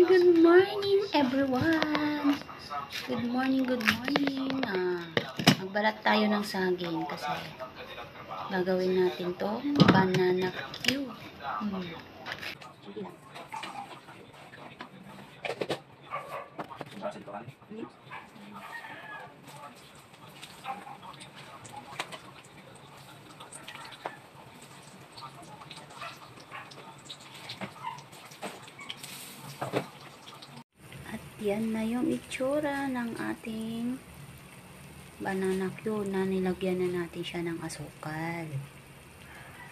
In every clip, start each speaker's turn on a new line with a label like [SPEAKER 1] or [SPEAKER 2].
[SPEAKER 1] Good morning everyone. Good morning, good morning. Magbalat tayo ng saging kasi gagawin natin to banana cue. Sige lang. At yan na yung itsura ng ating banana cue na nilagyan na natin siya ng asukal.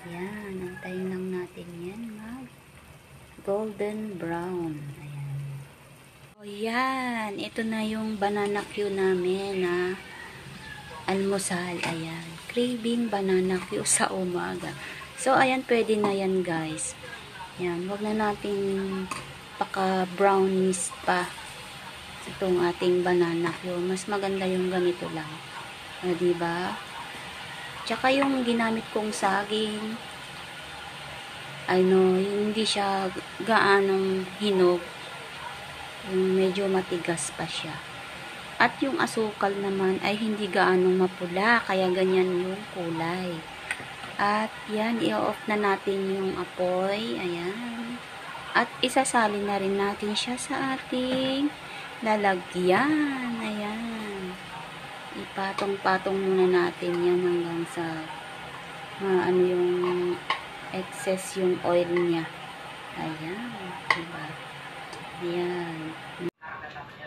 [SPEAKER 1] Yan, antayin lang natin yan mag golden brown. Ayan. O yan, ito na yung banana cue namin na almusal. Ayan, craving banana cue sa umaga. So ayan, pwede na yan guys. Yan, wag na natin paka-brownies pa itong ating banana cue. Mas maganda yung ganito lang. Diba? Tsaka yung ginamit kong saging, hindi siya gaanong hinog. Yung medyo matigas pa siya. At yung asukal naman ay hindi gaanong mapula, kaya ganyan yung kulay. At yan, i-off na natin yung apoy. Ayan. At isasali na rin natin siya sa ating lalagyan. Ayan. Ipatong-patong muna natin yan hanggang sa yung excess yung oil niya. Ayan. Diba? Ayan.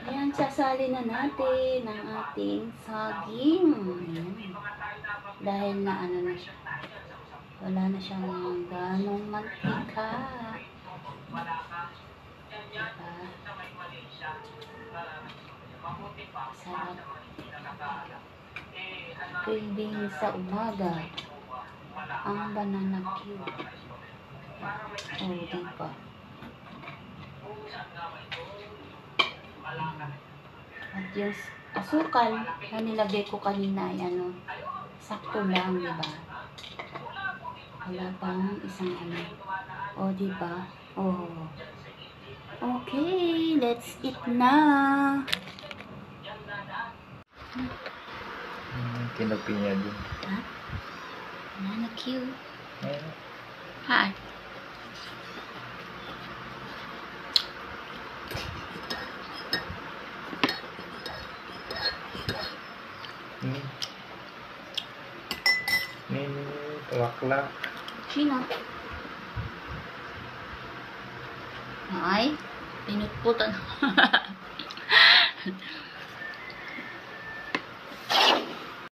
[SPEAKER 1] Ayan, sasali na natin ang ating saging. Ayan. Dahil na na siya. Wala na siyang ganong mantika. Diba? Sarap. Craving sa umaga. Ang banana cue. Oh, diba? At yung asukal na nilagay ko kanina ay sakto lang, diba? Wala pang isang Oh, diba? Oh. Okay, let's eat na.
[SPEAKER 2] Kinapi niya din.
[SPEAKER 1] Ha? Banana cue. Hi.
[SPEAKER 2] Laklak.
[SPEAKER 1] Sino? Ay, pinutputan.